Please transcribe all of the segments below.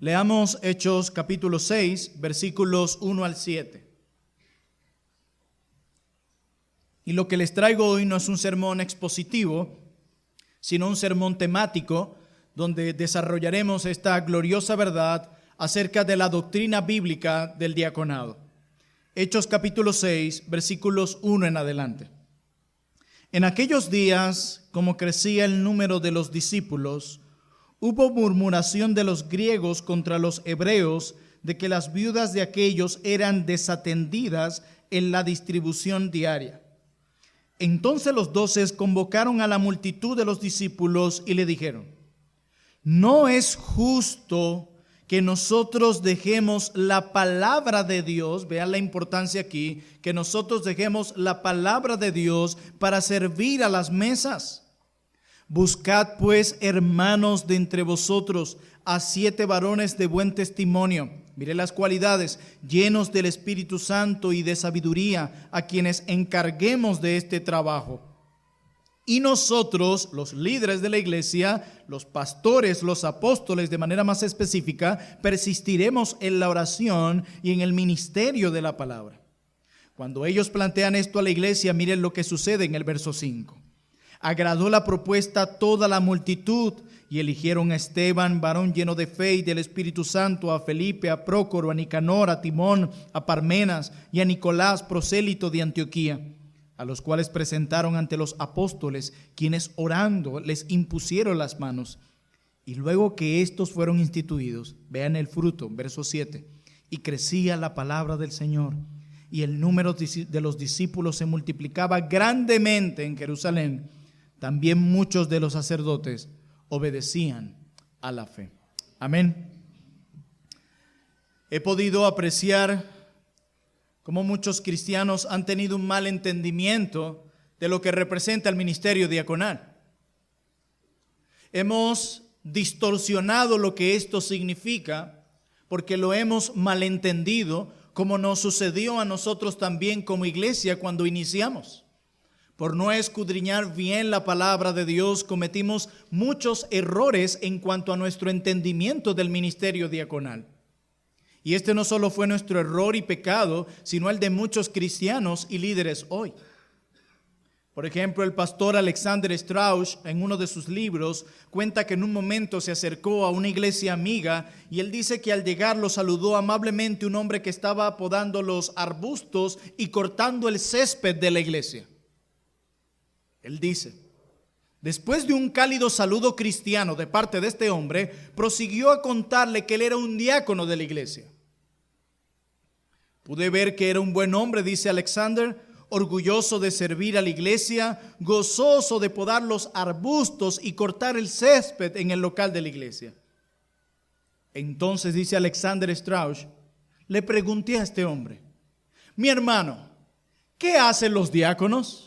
Leamos Hechos capítulo 6, versículos 1 al 7. Y lo que les traigo hoy no es un sermón expositivo, sino un sermón temático, donde desarrollaremos esta gloriosa verdad acerca de la doctrina bíblica del diaconado. Hechos capítulo 6, versículos 1 en adelante. En aquellos días, como crecía el número de los discípulos, hubo murmuración de los griegos contra los hebreos de que las viudas de aquellos eran desatendidas en la distribución diaria. Entonces los 12 convocaron a la multitud de los discípulos y le dijeron: no es justo que nosotros dejemos la palabra de Dios, vean la importancia aquí, que nosotros dejemos la palabra de Dios para servir a las mesas. Buscad pues, hermanos, de entre vosotros a 7 varones de buen testimonio, mire las cualidades, llenos del Espíritu Santo y de sabiduría, a quienes encarguemos de este trabajo. Y nosotros, los líderes de la iglesia, los pastores, los apóstoles, de manera más específica, persistiremos en la oración y en el ministerio de la palabra. Cuando ellos plantean esto a la iglesia, miren lo que sucede en el verso 5. Agradó la propuesta a toda la multitud y eligieron a Esteban, varón lleno de fe y del Espíritu Santo, a Felipe, a Prócoro, a Nicanor, a Timón, a Parmenas y a Nicolás, prosélito de Antioquía, a los cuales presentaron ante los apóstoles, quienes orando les impusieron las manos. Y luego que estos fueron instituidos, vean el fruto, verso 7, y crecía la palabra del Señor, y el número de los discípulos se multiplicaba grandemente en Jerusalén. También muchos de los sacerdotes obedecían a la fe. Amén. He podido apreciar cómo muchos cristianos han tenido un mal entendimiento de lo que representa el ministerio diaconal. Hemos distorsionado lo que esto significa porque lo hemos malentendido, como nos sucedió a nosotros también como iglesia cuando iniciamos. Por no escudriñar bien la palabra de Dios, cometimos muchos errores en cuanto a nuestro entendimiento del ministerio diaconal. Y este no solo fue nuestro error y pecado, sino el de muchos cristianos y líderes hoy. Por ejemplo, el pastor Alexander Strauss, en uno de sus libros, cuenta que en un momento se acercó a una iglesia amiga y él dice que al llegar lo saludó amablemente un hombre que estaba podando los arbustos y cortando el césped de la iglesia. Él dice: después de un cálido saludo cristiano de parte de este hombre, prosiguió a contarle que él era un diácono de la iglesia. Pude ver que era un buen hombre, dice Alexander, orgulloso de servir a la iglesia, gozoso de podar los arbustos y cortar el césped en el local de la iglesia. Entonces, dice Alexander Strauss, le pregunté a este hombre: mi hermano, ¿qué hacen los diáconos?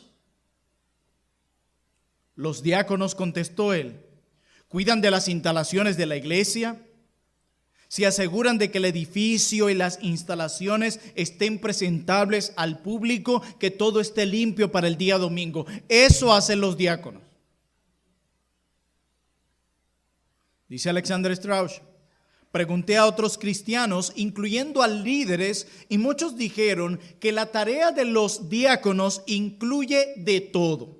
Los diáconos, contestó él, cuidan de las instalaciones de la iglesia, se aseguran de que el edificio y las instalaciones estén presentables al público, que todo esté limpio para el día domingo. Eso hacen los diáconos. Dice Alexander Strauss, pregunté a otros cristianos, incluyendo a líderes, y muchos dijeron que la tarea de los diáconos incluye de todo.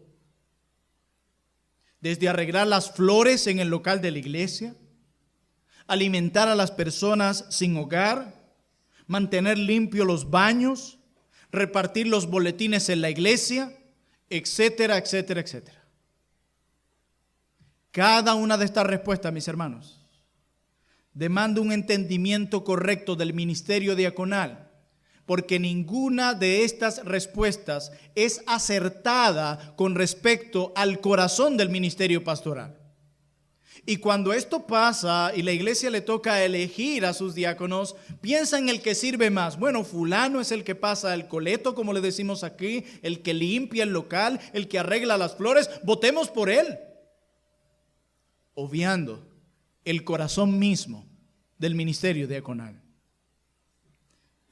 Desde arreglar las flores en el local de la iglesia, alimentar a las personas sin hogar, mantener limpios los baños, repartir los boletines en la iglesia, etcétera, etcétera, etcétera. Cada una de estas respuestas, mis hermanos, demanda un entendimiento correcto del ministerio diaconal, porque ninguna de estas respuestas es acertada con respecto al corazón del ministerio pastoral. Y cuando esto pasa y la iglesia le toca elegir a sus diáconos, piensa en el que sirve más. Bueno, fulano es el que pasa el coleto, como le decimos aquí, el que limpia el local, el que arregla las flores, votemos por él. Obviando el corazón mismo del ministerio diaconal.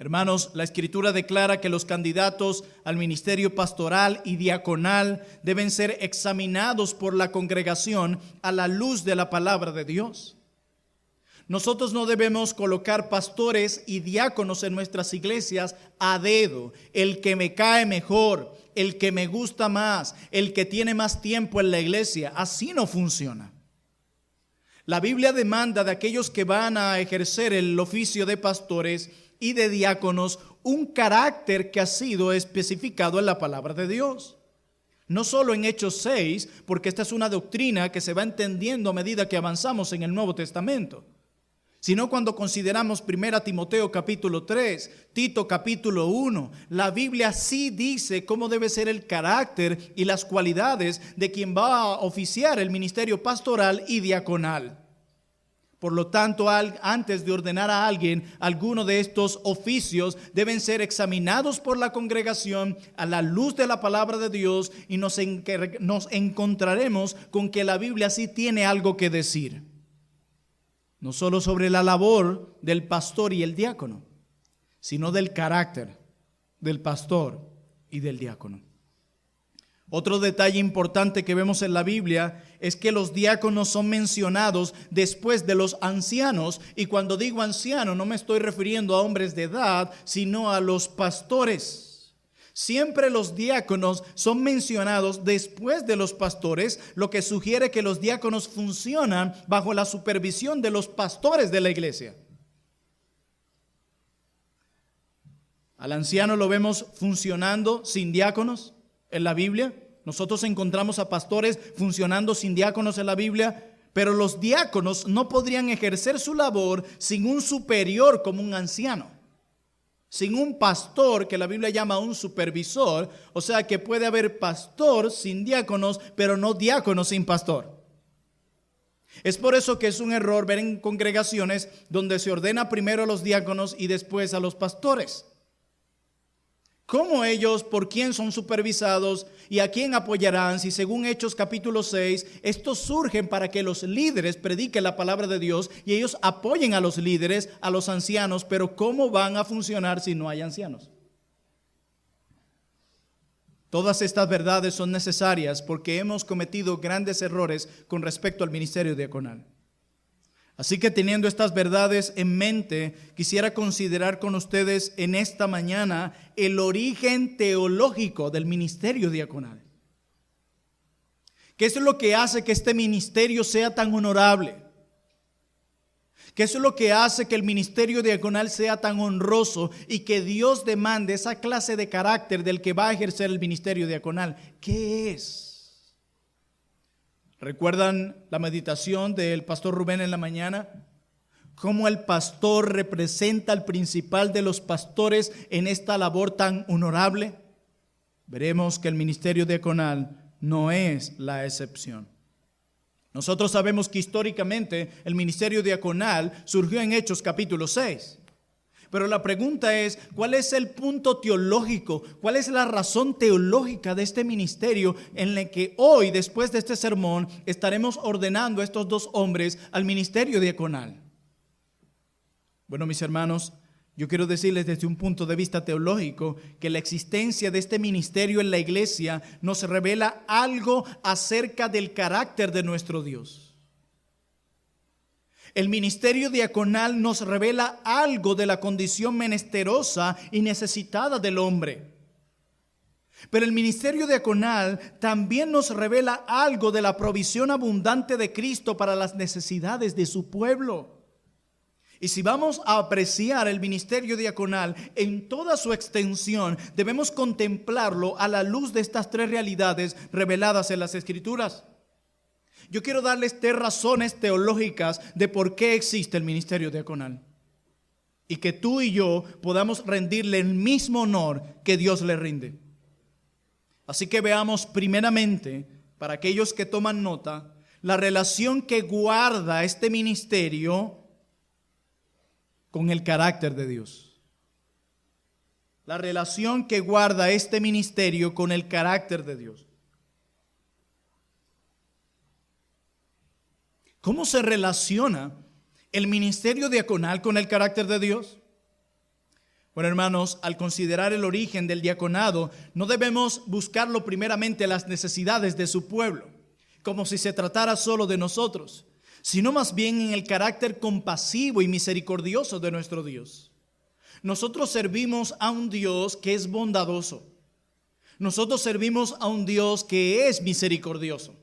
Hermanos, la Escritura declara que los candidatos al ministerio pastoral y diaconal deben ser examinados por la congregación a la luz de la palabra de Dios. Nosotros no debemos colocar pastores y diáconos en nuestras iglesias a dedo. El que me cae mejor, el que me gusta más, el que tiene más tiempo en la iglesia. Así no funciona. La Biblia demanda de aquellos que van a ejercer el oficio de pastores y de diáconos un carácter que ha sido especificado en la palabra de Dios. No solo en Hechos 6, porque esta es una doctrina que se va entendiendo a medida que avanzamos en el Nuevo Testamento, sino cuando consideramos 1 Timoteo capítulo 3, Tito capítulo 1, la Biblia sí dice cómo debe ser el carácter y las cualidades de quien va a oficiar el ministerio pastoral y diaconal. Por lo tanto, antes de ordenar a alguien alguno de estos oficios, deben ser examinados por la congregación a la luz de la palabra de Dios y nos encontraremos con que la Biblia sí tiene algo que decir. No solo sobre la labor del pastor y el diácono, sino del carácter del pastor y del diácono. Otro detalle importante que vemos en la Biblia es que los diáconos son mencionados después de los ancianos. Y cuando digo anciano no me estoy refiriendo a hombres de edad, sino a los pastores. Siempre los diáconos son mencionados después de los pastores, lo que sugiere que los diáconos funcionan bajo la supervisión de los pastores de la iglesia. Al anciano lo vemos funcionando sin diáconos en la Biblia. Nosotros encontramos a pastores funcionando sin diáconos en la Biblia, pero los diáconos no podrían ejercer su labor sin un superior como un anciano, sin un pastor que la Biblia llama un supervisor. O sea que puede haber pastor sin diáconos, pero no diácono sin pastor. Es por eso que es un error ver en congregaciones donde se ordena primero a los diáconos y después a los pastores. ¿Cómo ellos, por quién son supervisados y a quién apoyarán? Si según Hechos capítulo 6, estos surgen para que los líderes prediquen la palabra de Dios y ellos apoyen a los líderes, a los ancianos, pero ¿cómo van a funcionar si no hay ancianos? Todas estas verdades son necesarias porque hemos cometido grandes errores con respecto al ministerio diaconal. Así que teniendo estas verdades en mente, quisiera considerar con ustedes en esta mañana el origen teológico del ministerio diaconal. ¿Qué es lo que hace que este ministerio sea tan honorable? ¿Qué es lo que hace que el ministerio diaconal sea tan honroso y que Dios demande esa clase de carácter del que va a ejercer el ministerio diaconal? ¿Qué es? ¿Recuerdan la meditación del pastor Rubén en la mañana? ¿Cómo el pastor representa al principal de los pastores en esta labor tan honorable? Veremos que el ministerio diaconal no es la excepción. Nosotros sabemos que históricamente el ministerio diaconal surgió en Hechos capítulo 6. Pero la pregunta es, ¿cuál es el punto teológico? ¿Cuál es la razón teológica de este ministerio en el que hoy, después de este sermón, estaremos ordenando a estos dos hombres al ministerio diaconal? Bueno, mis hermanos, yo quiero decirles desde un punto de vista teológico que la existencia de este ministerio en la iglesia nos revela algo acerca del carácter de nuestro Dios. El ministerio diaconal nos revela algo de la condición menesterosa y necesitada del hombre. Pero el ministerio diaconal también nos revela algo de la provisión abundante de Cristo para las necesidades de su pueblo. Y si vamos a apreciar el ministerio diaconal en toda su extensión, debemos contemplarlo a la luz de estas tres realidades reveladas en las Escrituras. Yo quiero darles tres razones teológicas de por qué existe el ministerio diaconal y que tú y yo podamos rendirle el mismo honor que Dios le rinde. Así que veamos primeramente, para aquellos que toman nota, la relación que guarda este ministerio con el carácter de Dios. La relación que guarda este ministerio con el carácter de Dios. ¿Cómo se relaciona el ministerio diaconal con el carácter de Dios? Bueno, hermanos, al considerar el origen del diaconado, no debemos buscarlo primeramente las necesidades de su pueblo, como si se tratara solo de nosotros, sino más bien en el carácter compasivo y misericordioso de nuestro Dios. Nosotros servimos a un Dios que es bondadoso. Nosotros servimos a un Dios que es misericordioso.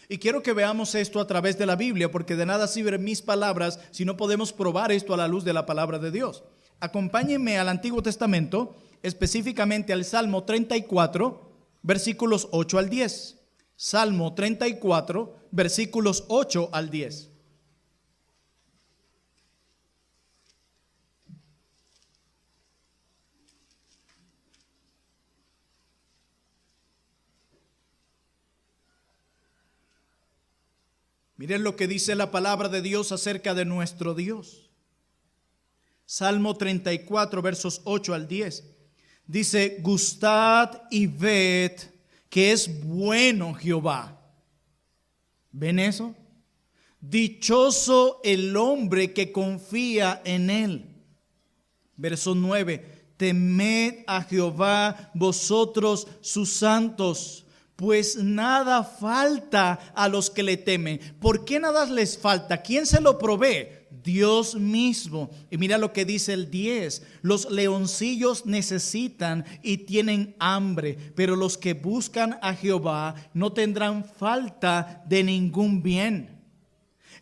Y quiero que veamos esto a través de la Biblia, porque de nada sirven mis palabras si no podemos probar esto a la luz de la palabra de Dios. Acompáñenme al Antiguo Testamento, específicamente al Salmo 34, versículos 8 al 10. Salmo 34, versículos 8 al 10. Miren lo que dice la palabra de Dios acerca de nuestro Dios. Salmo 34, versos 8 al 10. Dice, gustad y ved que es bueno Jehová. ¿Ven eso? Dichoso el hombre que confía en él. Verso 9. Temed a Jehová vosotros sus santos, pues nada falta a los que le temen. ¿Por qué nada les falta? ¿Quién se lo provee? Dios mismo. Y mira lo que dice el 10. Los leoncillos necesitan y tienen hambre, pero los que buscan a Jehová no tendrán falta de ningún bien.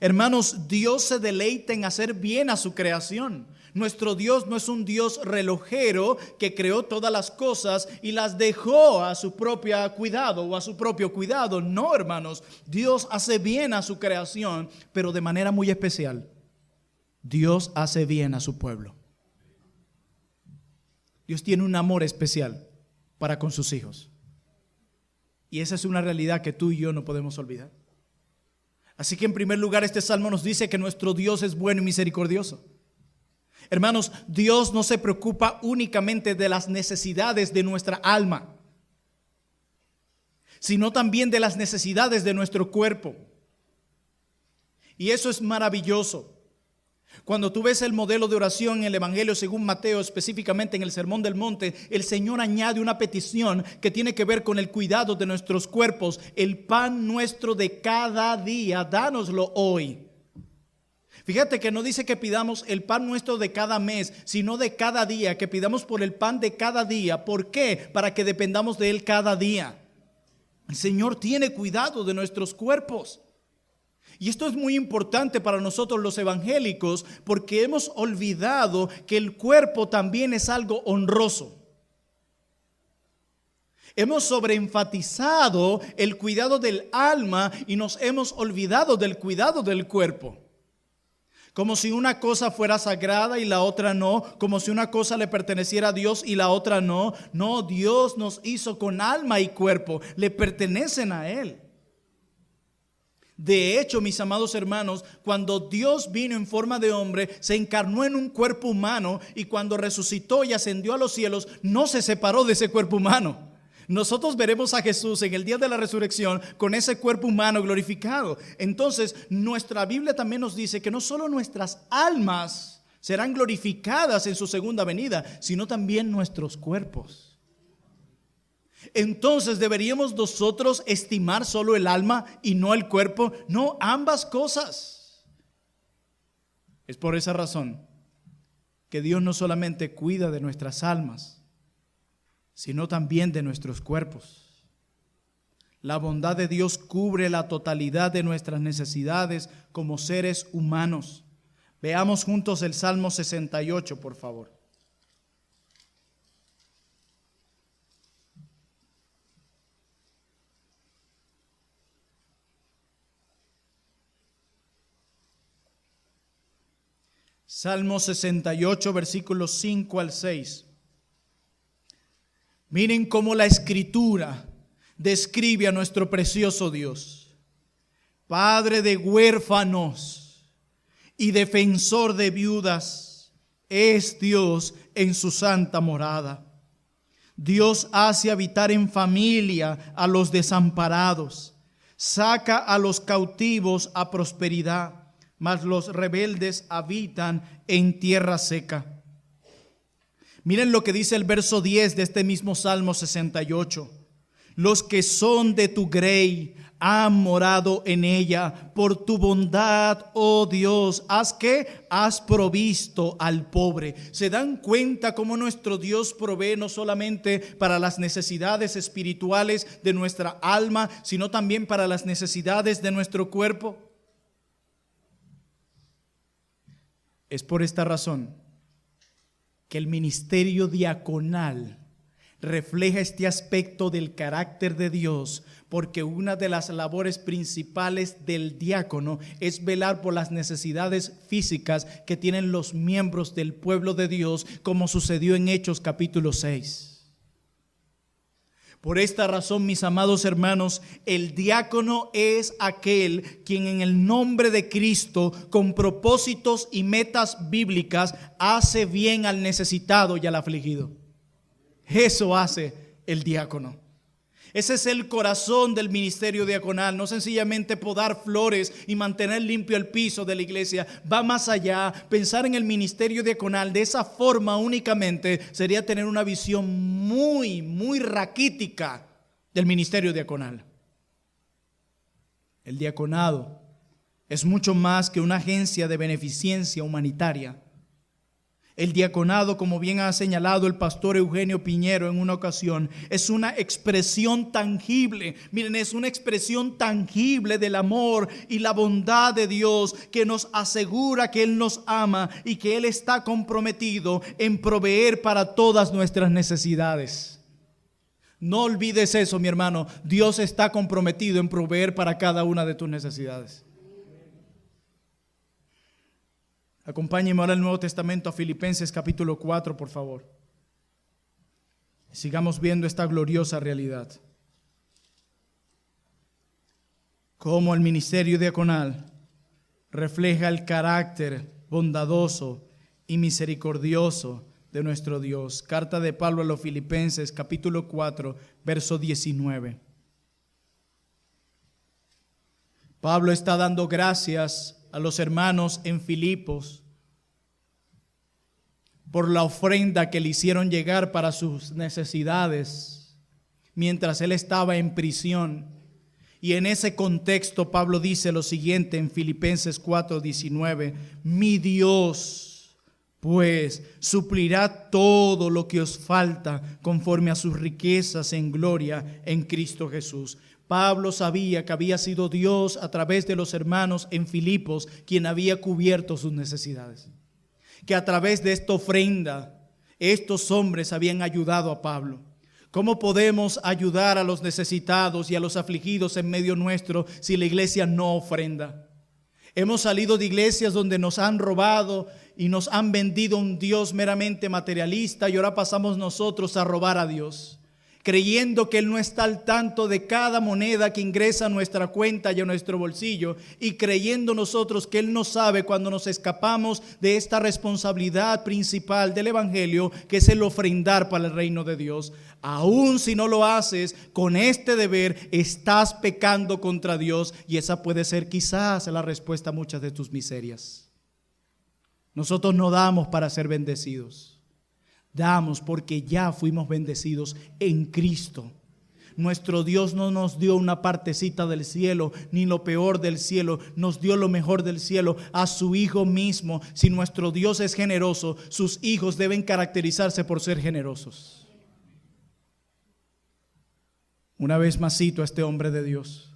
Hermanos, Dios se deleita en hacer bien a su creación. Nuestro Dios no es un Dios relojero que creó todas las cosas y las dejó a su propio cuidado o a su propio cuidado. No, hermanos, Dios hace bien a su creación, pero de manera muy especial. Dios hace bien a su pueblo. Dios tiene un amor especial para con sus hijos. Y esa es una realidad que tú y yo no podemos olvidar. Así que en primer lugar este salmo nos dice que nuestro Dios es bueno y misericordioso. Hermanos, Dios no se preocupa únicamente de las necesidades de nuestra alma, sino también de las necesidades de nuestro cuerpo. Y eso es maravilloso. Cuando tú ves el modelo de oración en el Evangelio según Mateo, específicamente en el Sermón del Monte, el Señor añade una petición que tiene que ver con el cuidado de nuestros cuerpos. El pan nuestro de cada día, dánoslo hoy. Fíjate que no dice que pidamos el pan nuestro de cada mes, sino de cada día, que pidamos por el pan de cada día. ¿Por qué? Para que dependamos de Él cada día. El Señor tiene cuidado de nuestros cuerpos. Y esto es muy importante para nosotros los evangélicos, porque hemos olvidado que el cuerpo también es algo honroso. Hemos sobreenfatizado el cuidado del alma y nos hemos olvidado del cuidado del cuerpo. Como si una cosa fuera sagrada y la otra no, como si una cosa le perteneciera a Dios y la otra no. No, Dios nos hizo con alma y cuerpo, le pertenecen a Él. De hecho, mis amados hermanos, cuando Dios vino en forma de hombre, se encarnó en un cuerpo humano y cuando resucitó y ascendió a los cielos, no se separó de ese cuerpo humano. Nosotros veremos a Jesús en el día de la resurrección con ese cuerpo humano glorificado. Entonces, nuestra Biblia también nos dice que no solo nuestras almas serán glorificadas en su segunda venida, sino también nuestros cuerpos. Entonces, ¿deberíamos nosotros estimar solo el alma y no el cuerpo? No, ambas cosas. Es por esa razón que Dios no solamente cuida de nuestras almas, sino también de nuestros cuerpos. La bondad de Dios cubre la totalidad de nuestras necesidades como seres humanos. Veamos juntos el Salmo 68, por favor. Salmo 68, versículos 5 al 6. Miren cómo la Escritura describe a nuestro precioso Dios. Padre de huérfanos y defensor de viudas, es Dios en su santa morada. Dios hace habitar en familia a los desamparados, saca a los cautivos a prosperidad, mas los rebeldes habitan en tierra seca. Miren lo que dice el verso 10 de este mismo Salmo 68. Los que son de tu grey han morado en ella. Por tu bondad, oh Dios, has provisto al pobre. ¿Se dan cuenta cómo nuestro Dios provee no solamente para las necesidades espirituales de nuestra alma, sino también para las necesidades de nuestro cuerpo? Es por esta razón que el ministerio diaconal refleja este aspecto del carácter de Dios, porque una de las labores principales del diácono es velar por las necesidades físicas que tienen los miembros del pueblo de Dios, como sucedió en Hechos capítulo 6. Por esta razón, mis amados hermanos, el diácono es aquel quien en el nombre de Cristo, con propósitos y metas bíblicas, hace bien al necesitado y al afligido. Eso hace el diácono. Ese es el corazón del ministerio diaconal, no sencillamente podar flores y mantener limpio el piso de la iglesia. Va más allá. Pensar en el ministerio diaconal de esa forma únicamente sería tener una visión muy raquítica del ministerio diaconal. El diaconado es mucho más que una agencia de beneficencia humanitaria. El diaconado, como bien ha señalado el pastor Eugenio Piñero en una ocasión, es una expresión tangible. Miren, es una expresión tangible del amor y la bondad de Dios, que nos asegura que Él nos ama y que Él está comprometido en proveer para todas nuestras necesidades. No olvides eso, mi hermano. Dios está comprometido en proveer para cada una de tus necesidades. Acompáñenme ahora al Nuevo Testamento, a Filipenses capítulo 4, por favor. Sigamos viendo esta gloriosa realidad. Cómo el ministerio diaconal refleja el carácter bondadoso y misericordioso de nuestro Dios. Carta de Pablo a los Filipenses capítulo 4, verso 19. Pablo está dando gracias a los hermanos en Filipos por la ofrenda que le hicieron llegar para sus necesidades mientras él estaba en prisión. Y en ese contexto Pablo dice lo siguiente en Filipenses 4:19: mi Dios pues suplirá todo lo que os falta conforme a sus riquezas en gloria en Cristo Jesús. Pablo sabía que había sido Dios a través de los hermanos en Filipos quien había cubierto sus necesidades. Que a través de esta ofrenda estos hombres habían ayudado a Pablo. ¿Cómo podemos ayudar a los necesitados y a los afligidos en medio nuestro si la iglesia no ofrenda? Hemos salido de iglesias donde nos han robado y nos han vendido un Dios meramente materialista, y ahora pasamos nosotros a robar a Dios, creyendo que Él no está al tanto de cada moneda que ingresa a nuestra cuenta y a nuestro bolsillo, y creyendo nosotros que Él no sabe cuando nos escapamos de esta responsabilidad principal del Evangelio, que es el ofrendar para el reino de Dios. Aún si no lo haces con este deber, estás pecando contra Dios, y esa puede ser quizás la respuesta a muchas de tus miserias. Nosotros no damos para ser bendecidos. Damos porque ya fuimos bendecidos en Cristo. Nuestro Dios no nos dio una partecita del cielo, ni lo peor del cielo, nos dio lo mejor del cielo, a su Hijo mismo. Si nuestro Dios es generoso, sus hijos deben caracterizarse por ser generosos. Una vez más cito a este hombre de Dios.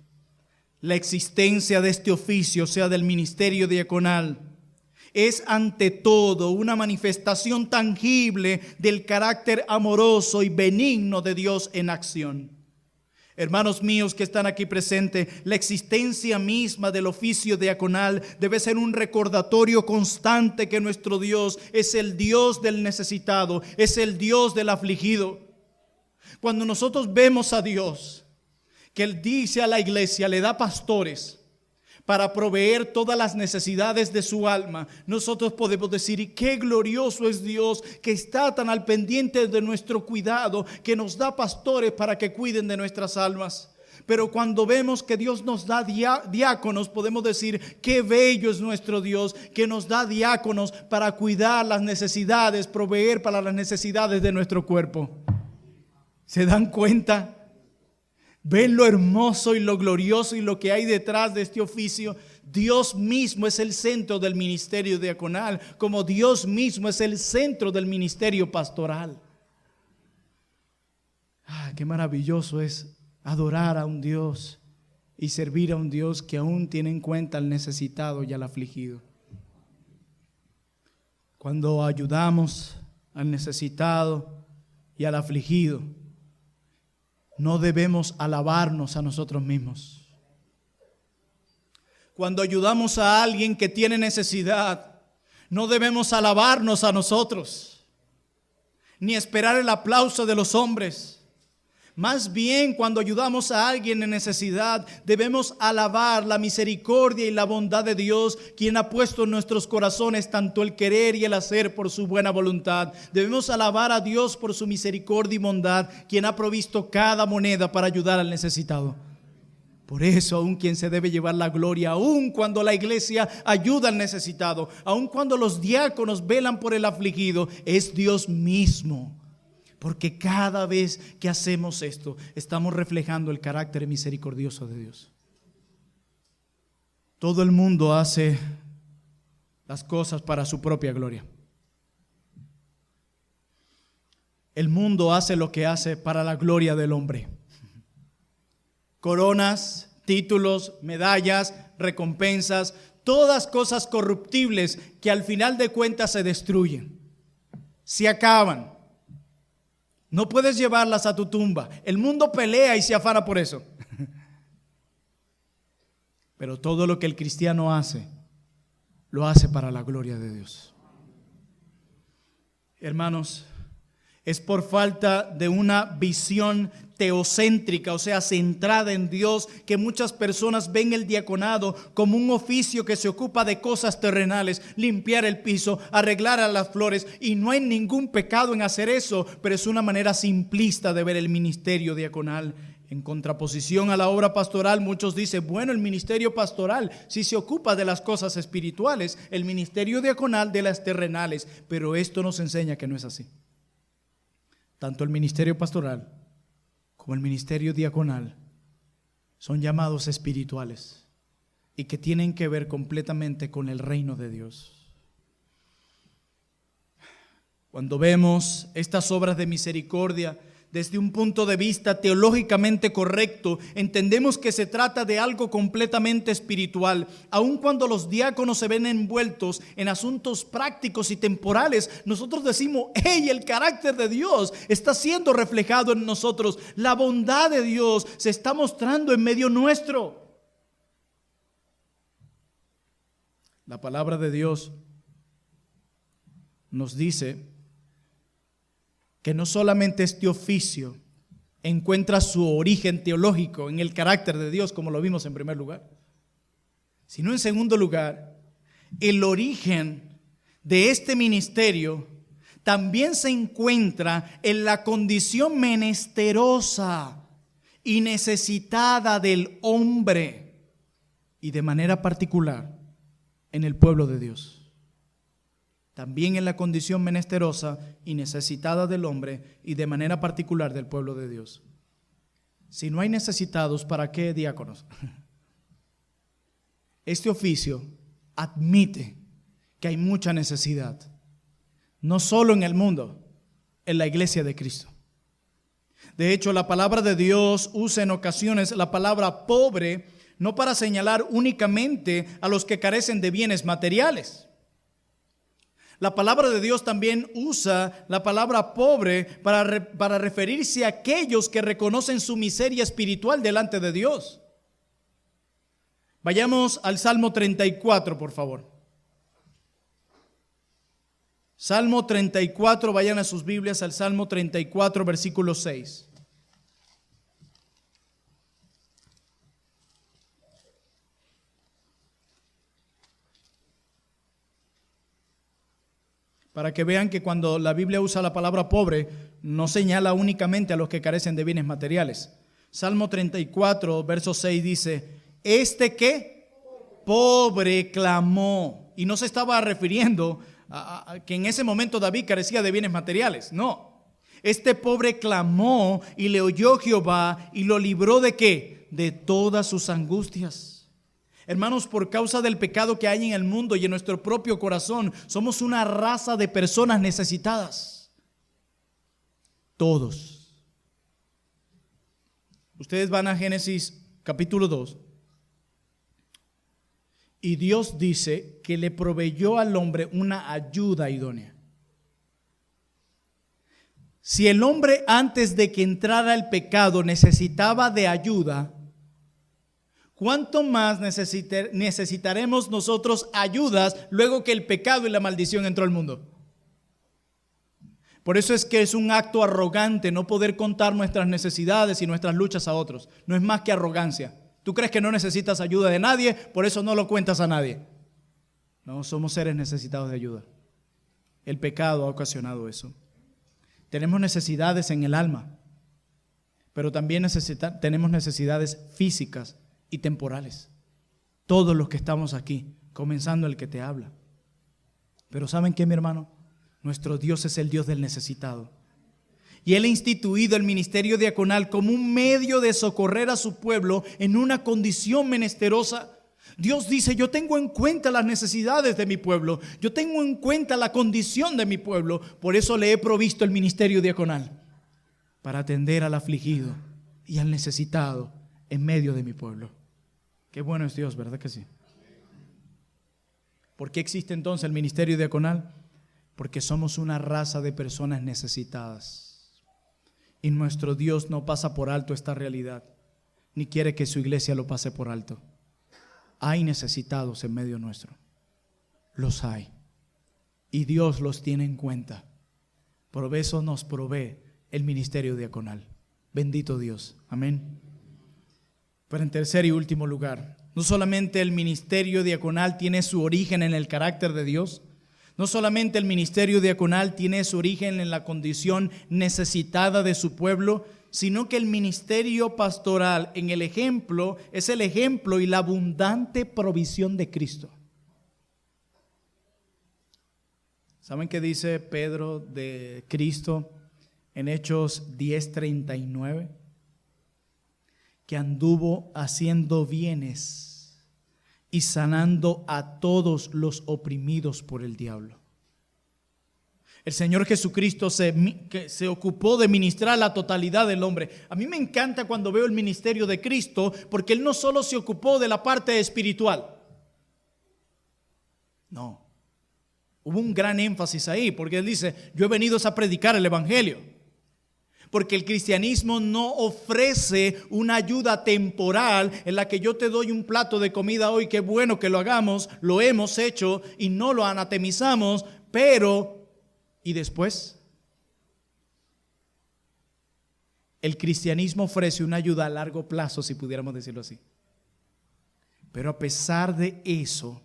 La existencia de este oficio, o sea, del ministerio diaconal, es ante todo una manifestación tangible del carácter amoroso y benigno de Dios en acción. Hermanos míos que están aquí presentes, la existencia misma del oficio diaconal debe ser un recordatorio constante que nuestro Dios es el Dios del necesitado, es el Dios del afligido. Cuando nosotros vemos a Dios, que Él dice a la iglesia, le da pastores para proveer todas las necesidades de su alma, nosotros podemos decir: y qué glorioso es Dios, que está tan al pendiente de nuestro cuidado, que nos da pastores para que cuiden de nuestras almas. Pero cuando vemos que Dios nos da diáconos, podemos decir: qué bello es nuestro Dios, que nos da diáconos para cuidar las necesidades, proveer para las necesidades de nuestro cuerpo. ¿Se dan cuenta? ¿Ven lo hermoso y lo glorioso y lo que hay detrás de este oficio? Dios mismo es el centro del ministerio diaconal, como Dios mismo es el centro del ministerio pastoral. Qué maravilloso es adorar a un Dios y servir a un Dios que aún tiene en cuenta al necesitado y al afligido. Cuando ayudamos al necesitado y al afligido, no debemos alabarnos a nosotros mismos. Cuando ayudamos a alguien que tiene necesidad, no debemos alabarnos a nosotros, ni esperar el aplauso de los hombres. Más bien, cuando ayudamos a alguien en necesidad, debemos alabar la misericordia y la bondad de Dios, quien ha puesto en nuestros corazones tanto el querer y el hacer por su buena voluntad. Debemos alabar a Dios por su misericordia y bondad, quien ha provisto cada moneda para ayudar al necesitado. Por eso, aun quien se debe llevar la gloria, aun cuando la iglesia ayuda al necesitado, aun cuando los diáconos velan por el afligido, es Dios mismo. Porque cada vez que hacemos esto, estamos reflejando el carácter misericordioso de Dios. Todo el mundo hace las cosas para su propia gloria. El mundo hace lo que hace para la gloria del hombre. Coronas, títulos, medallas, recompensas, todas cosas corruptibles que al final de cuentas se destruyen, se acaban. No puedes llevarlas a tu tumba. El mundo pelea y se afana por eso. Pero todo lo que el cristiano hace, lo hace para la gloria de Dios. Hermanos, es por falta de una visión teocéntrica, o sea, centrada en Dios, que muchas personas ven el diaconado como un oficio que se ocupa de cosas terrenales, limpiar el piso, arreglar a las flores, y no hay ningún pecado en hacer eso, pero es una manera simplista de ver el ministerio diaconal. En contraposición a la obra pastoral, muchos dicen, bueno, el ministerio pastoral sí se ocupa de las cosas espirituales, el ministerio diaconal de las terrenales, pero esto nos enseña que no es así. Tanto el ministerio pastoral como el ministerio diaconal son llamados espirituales y que tienen que ver completamente con el reino de Dios. Cuando vemos estas obras de misericordia desde un punto de vista teológicamente correcto, entendemos que se trata de algo completamente espiritual. Aun cuando los diáconos se ven envueltos en asuntos prácticos y temporales, nosotros decimos, hey, el carácter de Dios está siendo reflejado en nosotros. La bondad de Dios se está mostrando en medio nuestro. La palabra de Dios nos dice que no solamente este oficio encuentra su origen teológico en el carácter de Dios, como lo vimos en primer lugar, sino en segundo lugar, el origen de este ministerio también se encuentra en la condición menesterosa y necesitada del hombre, y de manera particular en el pueblo de Dios. También en la condición menesterosa y necesitada del hombre, y de manera particular del pueblo de Dios. Si no hay necesitados, ¿para qué diáconos? Este oficio admite que hay mucha necesidad, no solo en el mundo, en la iglesia de Cristo. De hecho, la palabra de Dios usa en ocasiones la palabra pobre, no para señalar únicamente a los que carecen de bienes materiales. La palabra de Dios también usa la palabra pobre para referirse a aquellos que reconocen su miseria espiritual delante de Dios. Vayamos al Salmo 34, por favor. Salmo 34, vayan a sus Biblias al Salmo 34, versículo 6. Para que vean que cuando la Biblia usa la palabra pobre, no señala únicamente a los que carecen de bienes materiales. Salmo 34, verso 6 dice, ¿este qué? Pobre clamó. Y no se estaba refiriendo a que en ese momento David carecía de bienes materiales, no. Este pobre clamó y le oyó Jehová y lo libró ¿de qué? De todas sus angustias. Hermanos, por causa del pecado que hay en el mundo y en nuestro propio corazón, somos una raza de personas necesitadas. Todos. Ustedes van a Génesis capítulo 2. Y Dios dice que le proveyó al hombre una ayuda idónea. Si el hombre antes de que entrara el pecado necesitaba de ayuda, ¿cuánto más necesitaremos nosotros ayudas luego que el pecado y la maldición entró al mundo? Por eso es que es un acto arrogante no poder contar nuestras necesidades y nuestras luchas a otros. No es más que arrogancia. Tú crees que no necesitas ayuda de nadie, por eso no lo cuentas a nadie. No, somos seres necesitados de ayuda. El pecado ha ocasionado eso. Tenemos necesidades en el alma, pero también tenemos necesidades físicas y temporales. Todos los que estamos aquí, comenzando el que te habla. Pero ¿saben qué, mi hermano? Nuestro Dios es el Dios del necesitado. Y Él ha instituido el ministerio diaconal como un medio de socorrer a su pueblo en una condición menesterosa. Dios dice, yo tengo en cuenta las necesidades de mi pueblo, yo tengo en cuenta la condición de mi pueblo, por eso le he provisto el ministerio diaconal, para atender al afligido y al necesitado en medio de mi pueblo. Qué bueno es Dios, ¿verdad que sí? ¿Por qué existe entonces el ministerio diaconal? Porque somos una raza de personas necesitadas. Y nuestro Dios no pasa por alto esta realidad, ni quiere que su iglesia lo pase por alto. Hay necesitados en medio nuestro. Los hay. Y Dios los tiene en cuenta. Por eso nos provee el ministerio diaconal. Bendito Dios. Amén. Pero en tercer y último lugar, no solamente el ministerio diaconal tiene su origen en el carácter de Dios, no solamente el ministerio diaconal tiene su origen en la condición necesitada de su pueblo, sino que el ministerio pastoral en el ejemplo es el ejemplo y la abundante provisión de Cristo. ¿Saben qué dice Pedro de Cristo en Hechos 10:39? Que anduvo haciendo bienes y sanando a todos los oprimidos por el diablo. El Señor Jesucristo se ocupó de ministrar la totalidad del hombre. A mí me encanta cuando veo el ministerio de Cristo, porque Él no solo se ocupó de la parte espiritual. No. Hubo un gran énfasis ahí, porque Él dice, yo he venido a predicar el evangelio. Porque el cristianismo no ofrece una ayuda temporal en la que yo te doy un plato de comida hoy, qué bueno que lo hagamos, lo hemos hecho y no lo anatemizamos, pero ¿y después? El cristianismo ofrece una ayuda a largo plazo, si pudiéramos decirlo así. Pero a pesar de eso,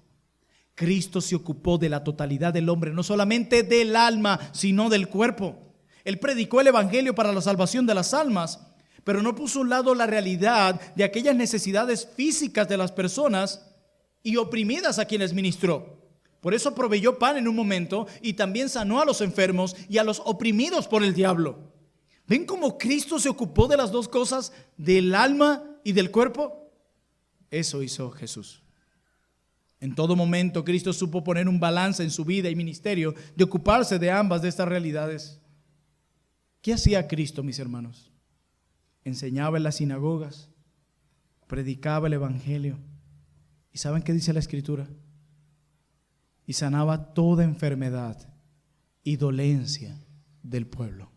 Cristo se ocupó de la totalidad del hombre, no solamente del alma, sino del cuerpo. Él predicó el evangelio para la salvación de las almas, pero no puso a un lado la realidad de aquellas necesidades físicas de las personas y oprimidas a quienes ministró. Por eso proveyó pan en un momento y también sanó a los enfermos y a los oprimidos por el diablo. ¿Ven cómo Cristo se ocupó de las dos cosas, del alma y del cuerpo? Eso hizo Jesús. En todo momento Cristo supo poner un balance en su vida y ministerio de ocuparse de ambas de estas realidades. ¿Qué hacía Cristo, mis hermanos? Enseñaba en las sinagogas, predicaba el evangelio. ¿Y saben qué dice la Escritura? Y sanaba toda enfermedad y dolencia del pueblo.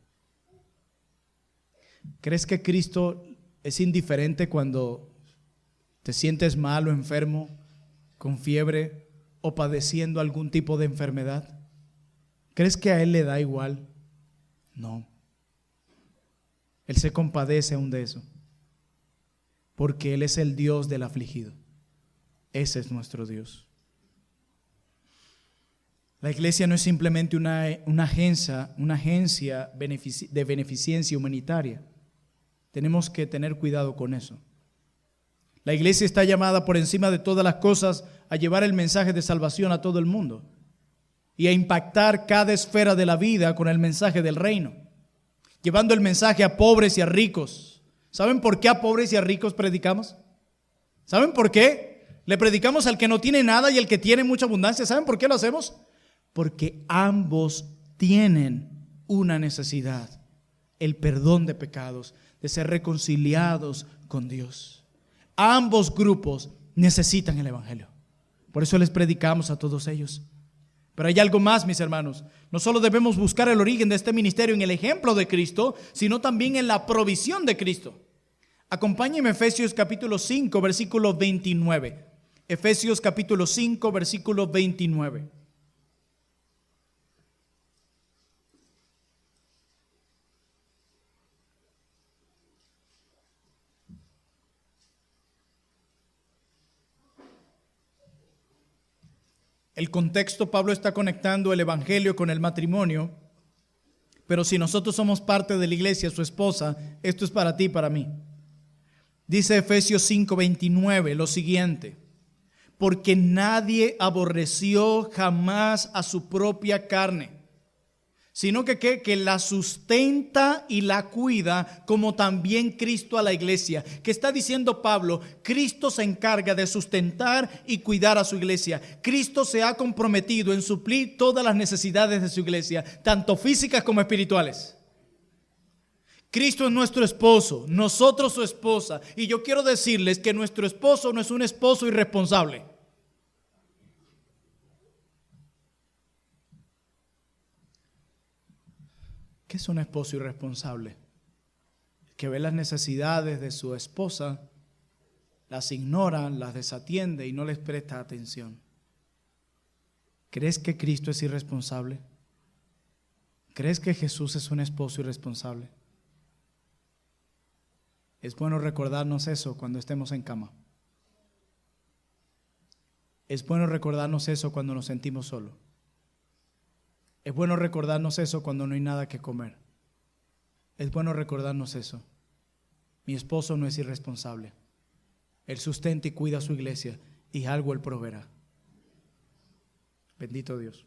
¿Crees que Cristo es indiferente cuando te sientes mal o enfermo, con fiebre o padeciendo algún tipo de enfermedad? ¿Crees que a Él le da igual? No. Él se compadece aún de eso, porque Él es el Dios del afligido. Ese es nuestro Dios. La iglesia no es simplemente una agencia de beneficencia humanitaria. Tenemos que tener cuidado con eso. La iglesia está llamada por encima de todas las cosas a llevar el mensaje de salvación a todo el mundo y a impactar cada esfera de la vida con el mensaje del reino. llevando el mensaje a pobres y a ricos. ¿Saben por qué a pobres y a ricos predicamos? ¿Saben por qué? Le predicamos al que no tiene nada y al que tiene mucha abundancia. ¿Saben por qué lo hacemos? Porque ambos tienen una necesidad: el perdón de pecados, de ser reconciliados con Dios. Ambos grupos necesitan el evangelio. Por eso les predicamos a todos ellos. Pero hay algo más, mis hermanos. No solo debemos buscar el origen de este ministerio en el ejemplo de Cristo, sino también en la provisión de Cristo. Acompáñenme a Efesios capítulo 5, versículo 29. Efesios capítulo 5, versículo 29. El contexto, Pablo está conectando el evangelio con el matrimonio, pero si nosotros somos parte de la iglesia, su esposa, esto es para ti y para mí. Dice Efesios 5:29 lo siguiente: porque nadie aborreció jamás a su propia carne, sino que la sustenta y la cuida, como también Cristo a la iglesia. ¿Qué está diciendo Pablo? Cristo se encarga de sustentar y cuidar a su iglesia. Cristo se ha comprometido en suplir todas las necesidades de su iglesia, tanto físicas como espirituales. Cristo es nuestro esposo, nosotros su esposa. Y yo quiero decirles que nuestro esposo no es un esposo irresponsable. ¿Qué es un esposo irresponsable? Que ve las necesidades de su esposa, las ignora, las desatiende y no les presta atención. ¿Crees que Cristo es irresponsable? ¿Crees que Jesús es un esposo irresponsable? Es bueno recordarnos eso cuando estemos en cama. Es bueno recordarnos eso cuando nos sentimos solos. Es bueno recordarnos eso cuando no hay nada que comer. Es bueno recordarnos eso. Mi esposo no es irresponsable. Él sustenta y cuida a su iglesia y algo Él proveerá. Bendito Dios.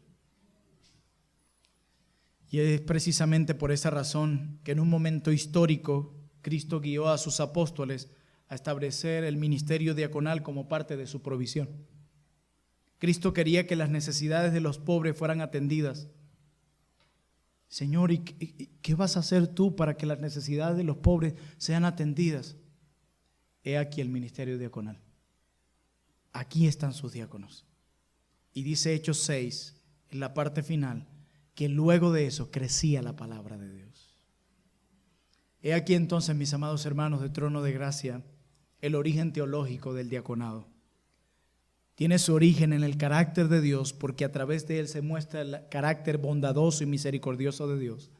Y es precisamente por esa razón que en un momento histórico Cristo guió a sus apóstoles a establecer el ministerio diaconal como parte de su provisión. Cristo quería que las necesidades de los pobres fueran atendidas. Señor, ¿y qué vas a hacer tú para que las necesidades de los pobres sean atendidas? He aquí el ministerio diaconal. Aquí están sus diáconos. Y dice Hechos 6, en la parte final, que luego de eso crecía la palabra de Dios. He aquí entonces, mis amados hermanos de Trono de Gracia, el origen teológico del diaconado. Tiene su origen en el carácter de Dios, porque a través de él se muestra el carácter bondadoso y misericordioso de Dios.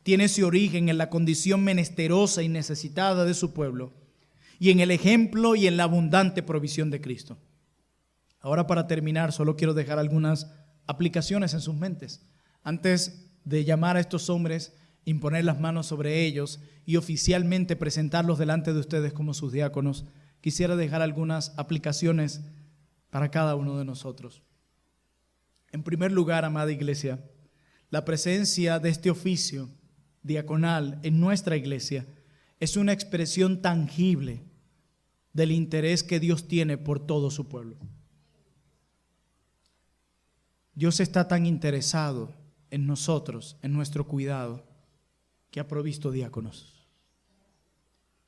Tiene su origen en la condición menesterosa y necesitada de su pueblo, y en el ejemplo y en la abundante provisión de Cristo. Ahora, para terminar, solo quiero dejar algunas aplicaciones en sus mentes. Antes de llamar a estos hombres, imponer las manos sobre ellos y oficialmente presentarlos delante de ustedes como sus diáconos, quisiera dejar algunas aplicaciones para cada uno de nosotros. En primer lugar, amada iglesia, la presencia de este oficio diaconal en nuestra iglesia es una expresión tangible del interés que Dios tiene por todo su pueblo. Dios está tan interesado en nosotros, en nuestro cuidado, que ha provisto diáconos.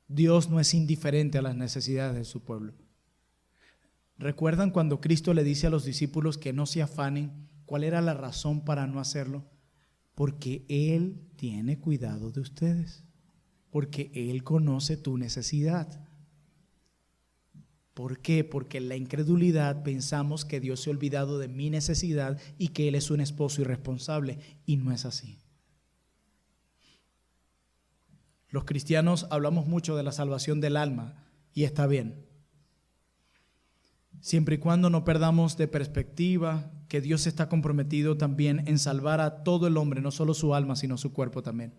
Dios no es indiferente a las necesidades de su pueblo. ¿Recuerdan cuando Cristo le dice a los discípulos que no se afanen? ¿Cuál era la razón para no hacerlo? Porque Él tiene cuidado de ustedes. Porque Él conoce tu necesidad. ¿Por qué? Porque en la incredulidad pensamos que Dios se ha olvidado de mi necesidad y que Él es un esposo irresponsable. Y no es así. Los cristianos hablamos mucho de la salvación del alma y está bien. Siempre y cuando no perdamos de perspectiva que Dios está comprometido también en salvar a todo el hombre, no solo su alma, sino su cuerpo también.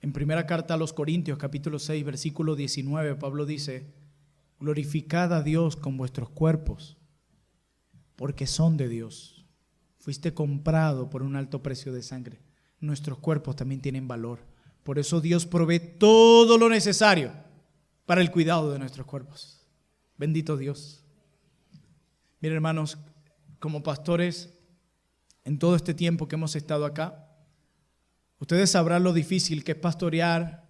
En primera carta a los Corintios, capítulo 6, versículo 19, Pablo dice: glorificad a Dios con vuestros cuerpos, porque son de Dios. Fuiste comprado por un alto precio de sangre. nuestros cuerpos también tienen valor. Por eso Dios provee todo lo necesario para el cuidado de nuestros cuerpos. Bendito Dios. Miren, hermanos, como pastores, en todo este tiempo que hemos estado acá, ustedes sabrán lo difícil que es pastorear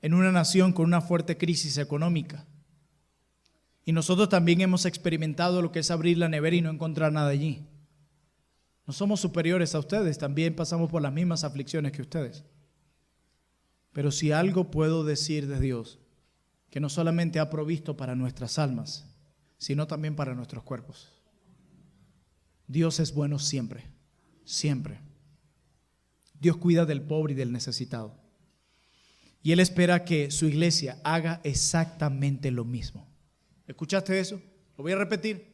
en una nación con una fuerte crisis económica. Y nosotros también hemos experimentado lo que es abrir la nevera y no encontrar nada allí. No somos superiores a ustedes, también pasamos por las mismas aflicciones que ustedes. Pero si algo puedo decir de Dios, que no solamente ha provisto para nuestras almas, sino también para nuestros cuerpos. Dios es bueno siempre, siempre. Dios cuida del pobre y del necesitado. Y Él espera que su iglesia haga exactamente lo mismo. ¿Escuchaste eso? Lo voy a repetir.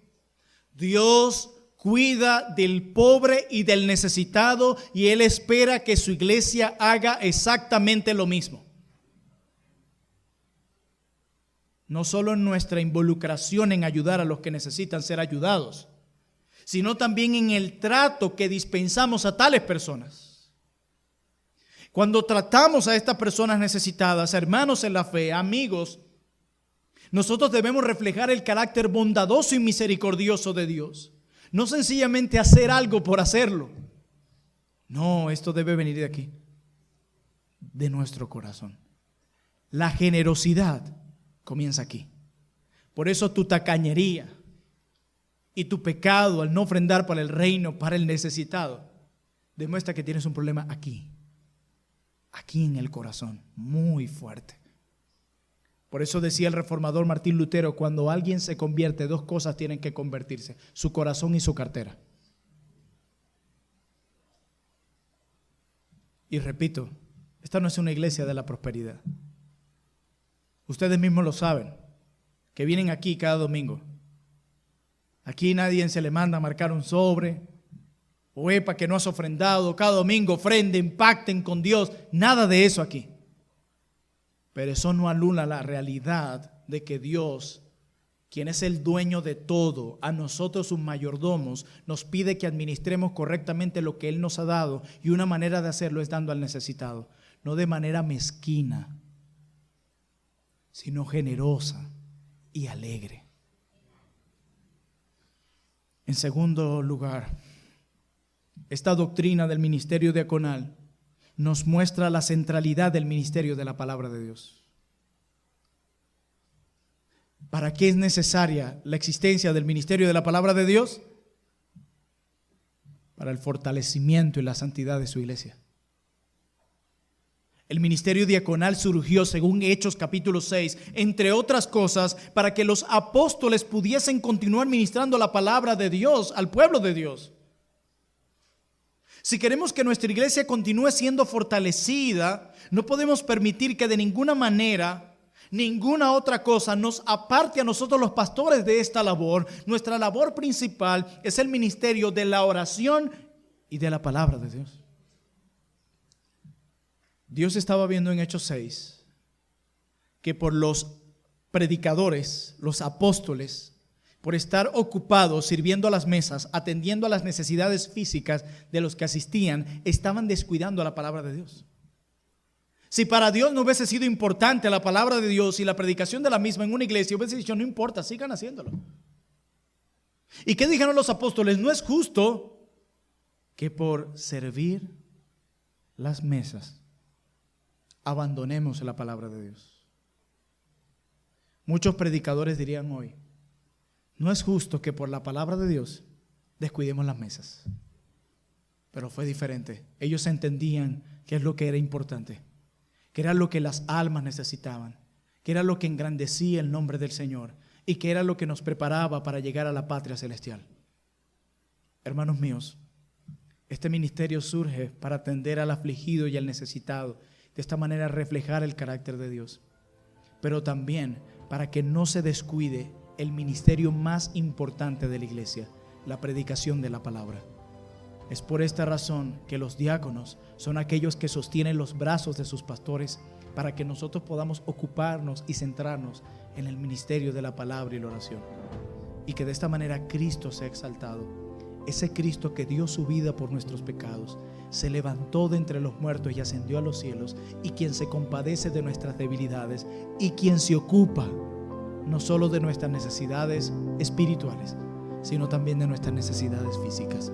Dios cuida del pobre y del necesitado y Él espera que su iglesia haga exactamente lo mismo. No solo en nuestra involucración en ayudar a los que necesitan ser ayudados, sino también en el trato que dispensamos a tales personas. Cuando tratamos a estas personas necesitadas, hermanos en la fe, amigos, nosotros debemos reflejar el carácter bondadoso y misericordioso de Dios. No sencillamente hacer algo por hacerlo. No, esto debe venir de aquí, de nuestro corazón. La generosidad comienza aquí. Por eso tu tacañería y tu pecado al no ofrendar para el reino, para el necesitado, demuestra que tienes un problema aquí en el corazón, muy fuerte. Por eso decía el reformador Martín Lutero, cuando alguien se convierte, dos cosas tienen que convertirse: su corazón y su cartera. Y repito, esta no es una iglesia de la prosperidad. Ustedes mismos lo saben, que vienen aquí cada domingo. Aquí nadie se le manda a marcar un sobre, o epa que no has ofrendado, cada domingo ofrenden, pacten con Dios, nada de eso aquí. Pero eso no anula la realidad de que Dios, quien es el dueño de todo, a nosotros sus mayordomos, nos pide que administremos correctamente lo que Él nos ha dado, y una manera de hacerlo es dando al necesitado, no de manera mezquina, sino generosa y alegre. En segundo lugar, esta doctrina del ministerio diaconal nos muestra la centralidad del ministerio de la palabra de Dios. ¿Para qué es necesaria la existencia del ministerio de la palabra de Dios? Para el fortalecimiento y la santidad de su iglesia. El ministerio diaconal surgió, según Hechos capítulo 6, entre otras cosas, para que los apóstoles pudiesen continuar ministrando la palabra de Dios al pueblo de Dios. Si queremos que nuestra iglesia continúe siendo fortalecida, no podemos permitir que de ninguna manera, ninguna otra cosa nos aparte a nosotros los pastores de esta labor. Nuestra labor principal es el ministerio de la oración y de la palabra de Dios. Dios estaba viendo en Hechos 6 que por los predicadores, los apóstoles, por estar ocupados sirviendo a las mesas, atendiendo a las necesidades físicas de los que asistían, estaban descuidando a la palabra de Dios. Si para Dios no hubiese sido importante la palabra de Dios y la predicación de la misma en una iglesia, hubiese dicho: no importa, sigan haciéndolo. ¿Y qué dijeron los apóstoles? No es justo que por servir las mesas abandonemos la palabra de Dios. Muchos predicadores dirían hoy: no es justo que por la palabra de Dios descuidemos las mesas. Pero fue diferente. Ellos entendían qué es lo que era importante, que era lo que las almas necesitaban, que era lo que engrandecía el nombre del Señor y que era lo que nos preparaba para llegar a la patria celestial. Hermanos míos, este ministerio surge para atender al afligido y al necesitado, de esta manera reflejar el carácter de Dios, pero también para que no se descuide el ministerio más importante de la iglesia, la predicación de la palabra. Es por esta razón que los diáconos son aquellos que sostienen los brazos de sus pastores para que nosotros podamos ocuparnos y centrarnos en el ministerio de la palabra y la oración, y que de esta manera Cristo sea exaltado ese Cristo que dio su vida por nuestros pecados, se levantó de entre los muertos y ascendió a los cielos, y quien se compadece de nuestras debilidades y quien se ocupa no solo de nuestras necesidades espirituales, sino también de nuestras necesidades físicas.